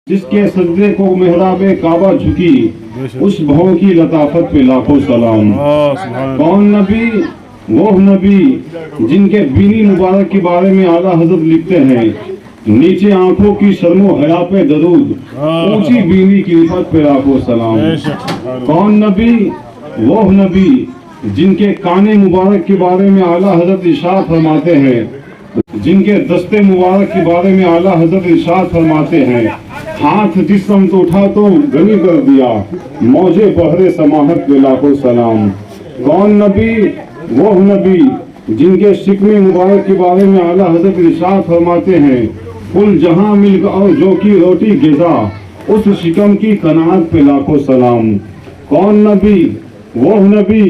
جس کے سجدے کو محراب کعبہ جھکی، اس بھون کی لطافت پہ لاکھوں سلام۔ کون نبی؟ وہ نبی جن کے بینی مبارک کے بارے میں اعلیٰ حضرت لکھتے ہیں، نیچے آنکھوں کی شرم و حیا پہ درود، اونچی بینی کی عفت پہ لاکھوں سلام۔ کون نبی؟ وہ نبی جن کے کان مبارک کے بارے میں اعلیٰ حضرت ارشاد فرماتے ہیں، جن کے دستے مبارک کے بارے میں اعلیٰ حضرت ارشاد فرماتے ہیں، ہاتھ جس سمت اٹھا تو غنی کر دیا، موجے بحر سماحت پہ لاکھوں سلام۔ کون نبی؟ وہ نبی جن کے شکم مبارک کے بارے میں اعلیٰ حضرت ارشاد فرماتے ہیں، کل جہاں مل گاؤ جو کی روٹی غذا، اس شکم کی قناعت پہ لاکھوں سلام۔ کون نبی؟ وہ نبی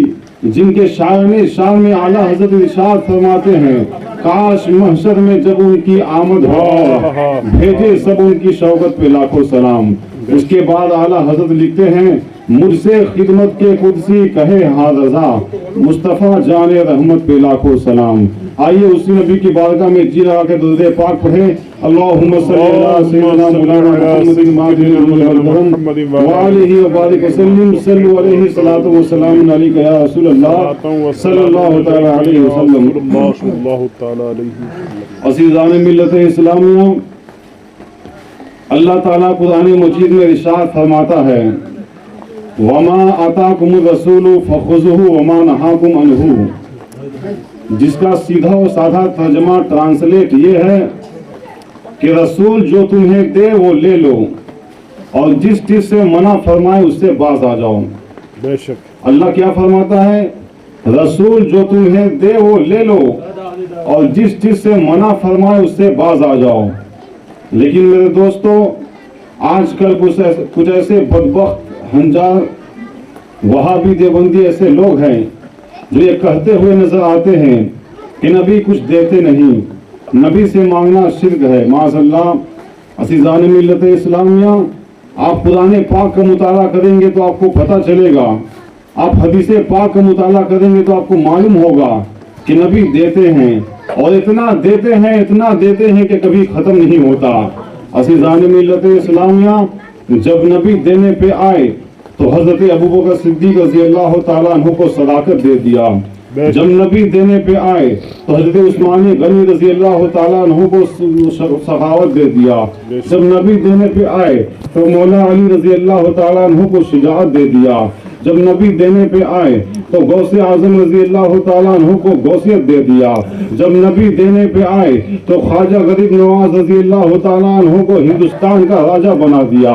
جن کے شان میں اعلیٰ حضرت ارشاد فرماتے ہیں، کاش محشر میں جب ان کی آمد ہو، بھیجے سب ان کی شوقت پہ لاکھوں سلام۔ اس کے بعد اعلیٰ حضرت لکھتے ہیں، مجھ سے خدمت کے قدسی کہے ہاں رضا، مصطفیٰ جان رحمت پہ لاکھوں سلام۔ آئیے اسی نبی کی بارگاہ میں جی لگا کے درود پاک پڑھیں، اللہم صلی اللہ سیدنا مولانا محمد محمد وآلہ وبارک وسلم، صلو علیہ صلاۃ وسلام علیک یا رسول اللہ صلی اللہ تعالی علیہ وسلم۔ عزیزان ملت اسلامیہ، اللہ تعالیٰ قرآن مجید میں ارشاد فرماتا ہے، وَمَا آتَاكُمُ الرَّسُولُ فَخُذُوهُ وَمَا نَهَاكُمْ عَنْهُ، جس کا سیدھا و سادہ ترجمہ ٹرانسلیٹ یہ ہے کہ رسول جو تمہیں دے وہ لے لو، اور جس چیز سے منع فرمائے اس سے باز آ جاؤ۔ بے شک اللہ کیا فرماتا ہے؟ رسول جو تمہیں دے وہ لے لو، اور جس چیز سے منع فرمائے اس سے باز آ جاؤ۔ لیکن میرے دوستو، آج کل کچھ ایسے بدبخت ہنجار وہابی دیوبندی ایسے لوگ ہیں جو یہ کہتے ہوئے نظر آتے ہیں کہ نبی کچھ دیتے نہیں، نبی سے مانگنا شرک ہے، معاذ اللہ۔ عزیزان ملت اسلامیہ، آپ قرآن پاک کا مطالعہ کریں گے تو آپ کو پتہ چلے گا، آپ حدیث پاک کا مطالعہ کریں گے تو آپ کو معلوم ہوگا کہ نبی دیتے ہیں، اور اتنا دیتے ہیں کہ کبھی ختم نہیں ہوتا۔ عزیزان ملت اسلامیہ، جب نبی دینے پہ آئے تو حضرت ابوبکر صدیق رضی اللہ تعالیٰ عنہ کو صداقت دے دیا، جب نبی دینے پہ آئے تو حضرت عثمان غنی رضی اللہ تعالیٰ عنہ کو سخاوت دے دیا، جب نبی دینے پہ آئے تو مولا علی رضی اللہ تعالیٰ عنہ کو شجاعت دے دیا، جب نبی دینے پہ آئے تو غوث اعظم رضی اللہ تعالیٰ عنہ کو غوثیت دے دیا، جب نبی دینے پہ آئے تو خواجہ غریب نواز رضی اللہ تعالیٰ عنہ کو ہندوستان کا راجہ بنا دیا،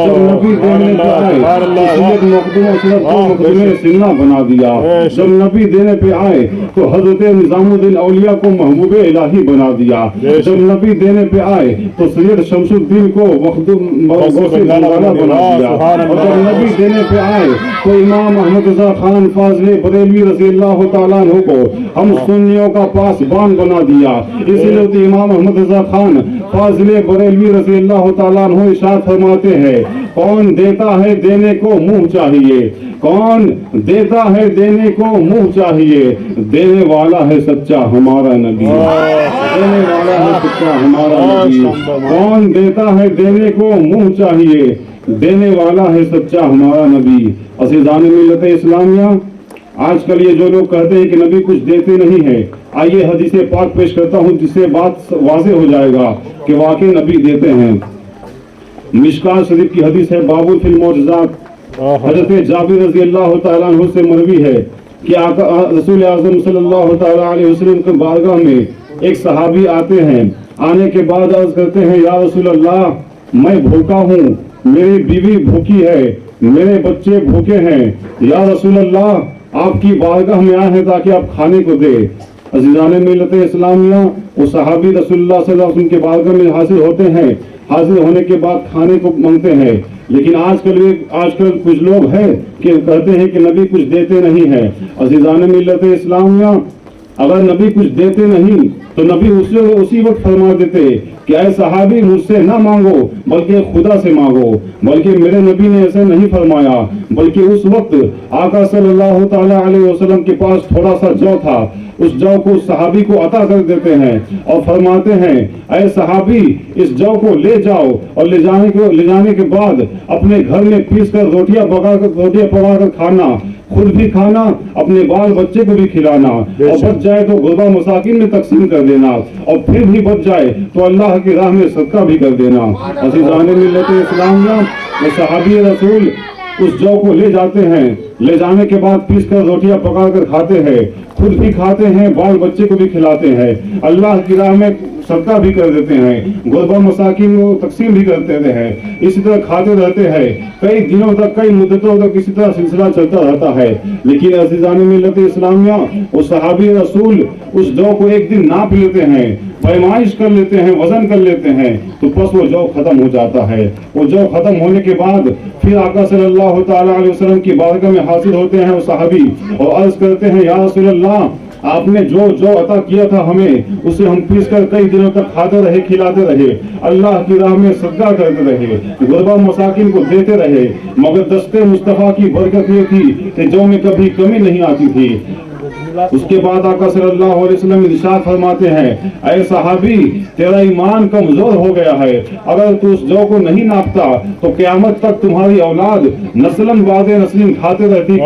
جب نبی دینے پہ آئے تو سید مخدوم اشرف کو مخدوم سنہ بنا دیا، جب نبی دینے پہ آئے تو حضرت نظام الدین اولیاء کو محبوب الہی بنا دیا، جب نبی دینے پہ آئے تو سید شمس الدین کو غوث زنجانہ بنا دیا، اور جب نبی دینے پہ آئے تو امام احمد رضا خان فاضل بریلوی رضی اللہ تعالیٰ عنہ کو ہم سنیوں کا پاسبان بنا دیا۔ اسی لیے امام احمد رضا خان فاضل بریلوی رضی اللہ تعالیٰ عنہ ارشاد فرماتے ہیں، کون دیتا ہے دینے کو منہ چاہیے، کون دیتا ہے دینے کو منہ چاہیے، دینے والا ہے سچا ہمارا نبی، دینے والا ہے سچا ہمارا نبی، کون دیتا ہے دینے کو منہ چاہیے، دینے والا ہے سچا ہمارا نبی۔ عزیزان ملت اسلامیہ، آج کل یہ جو لوگ کہتے ہیں کہ نبی کچھ دیتے نہیں ہیں، آئیے حدیث پاک پیش کرتا ہوں جس سے بات واضح ہو جائے گا کہ واقعی نبی دیتے ہیں۔ مشکوٰۃ شریف کی حدیث ہے، باب فی المعجزات، حضرت جابر رضی اللہ تعالیٰ عنہ سے مروی ہے کہ رسول اعظم صلی اللہ تعالیٰ علیہ وسلم کے بارگاہ میں ایک صحابی آتے ہیں، آنے کے بعد عرض کرتے ہیں، یا رسول اللہ میں بھوکا ہوں، میری بیوی بھوکی ہے، میرے بچے بھوکے ہیں، یا رسول اللہ آپ کی بارگاہ میں آئے ہیں تاکہ آپ کھانے کو دے۔ عزیزان ملت اسلامیہ، وہ صحابی رسول اللہ صلی اللہ علیہ وسلم کے بارگاہ میں حاضر ہوتے ہیں، حاضر ہونے کے بعد کھانے کو مانگتے ہیں، لیکن آج کل کچھ لوگ ہیں کہ کہتے ہیں کہ نبی کچھ دیتے نہیں ہیں۔ عزیزان ملت اسلامیہ، اگر نبی کچھ دیتے نہیں تو نبی اسی وقت فرما دیتے کہ اے صحابی مجھ سے نہ مانگو بلکہ خدا سے مانگو، بلکہ میرے نبی نے ایسے نہیں فرمایا، بلکہ اس وقت آقا صلی اللہ تعالی علیہ وسلم کے پاس تھوڑا سا جو تھا، اس جو کو صحابی کو عطا کر دیتے ہیں اور فرماتے ہیں اے صحابی اس جو کو لے جاؤ اور لے جانے کے بعد اپنے گھر میں پیس کر روٹیاں پکا کر کھانا، خود بھی کھانا، اپنے بال بچے کو بھی کھلانا، اور بچ جائے تو غربا مساکین میں تقسیم کر دینا، اور پھر بھی بچ جائے تو اللہ کی راہ میں صدقہ بھی کر دینا۔ عزیزان ملت اسلامیہ، وہ صحابی رسول اس جو کو لے جاتے ہیں، لے جانے کے بعد پیس کر روٹیاں پکا کر کھاتے ہیں، خود بھی کھاتے ہیں، بال بچے کو بھی کھلاتے ہیں، اللہ کی راہ میں صدقہ بھی کر دیتے ہیں، غربا مساکین کو تقسیم بھی کرتے ہیں، اسی طرح کھاتے رہتے ہیں، کئی دنوں تک، کئی مدتوں تک اسی طرح سلسلہ چلتا رہتا ہے۔ لیکن عزیزان ملت اسلامیہ، وہ صحابی رسول اس جو کو ایک دن ناپ لیتے ہیں، پیمائش کر لیتے ہیں، وزن کر لیتے ہیں، تو بس وہ جو ختم ہو جاتا ہے۔ وہ جو ختم ہونے کے بعد پھر آقا صلی اللہ تعالی علیہ وسلم کی بارگاہ میں حاضر ہوتے ہیں وہ صحابی، اور عرض کرتے ہیں یا رسول اللہ، آپ نے جو عطا کیا تھا ہمیں، اسے ہم پیس کر کئی دنوں تک کھاتے رہے، کھلاتے رہے، اللہ کی راہ میں صدقہ کرتے رہے، غربا مساکین کو دیتے رہے، مگر دستے مصطفیٰ کی برکت یہ تھی کہ جو میں کبھی کمی نہیں آتی تھی۔ اس کے بعد آقا صلی اللہ علیہ وسلم ارشاد فرماتے ہیں اے صحابی تیرا ایمان کمزور ہو گیا ہے، اگر تو اس جو کو نہیں ناپتا تو قیامت تک تمہاری اولاد نسلاً بعد نسلیں کھاتے رہتی،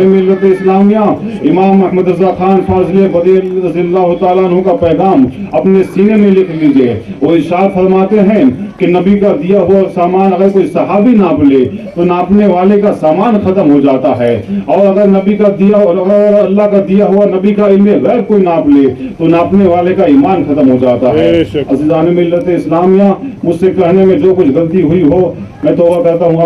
ملت اسلامیہ۔ امام احمد رضا خان فاضل بدیل رضی اللہ تعالیٰ عنہ کا پیغام اپنے سینے میں لکھ لیجئے۔ وہ ارشاد فرماتے ہیں کہ نبی کا دیا ہوا سامان اگر کوئی صحابی ناپ لے تو ناپنے والے کا سامان ختم ہو جاتا ہے، اور اگر نبی کا دیا اور اللہ کا دیا ہوا نبی کا علم غیب کوئی ناپ لے تو ناپنے والے کا ایمان ختم ہو جاتا ہے۔ عزیزان ملت اسلامیہ، مجھ سے کہنے میں جو کچھ غلطی ہوئی ہو میں توبہ کرتا ہوں۔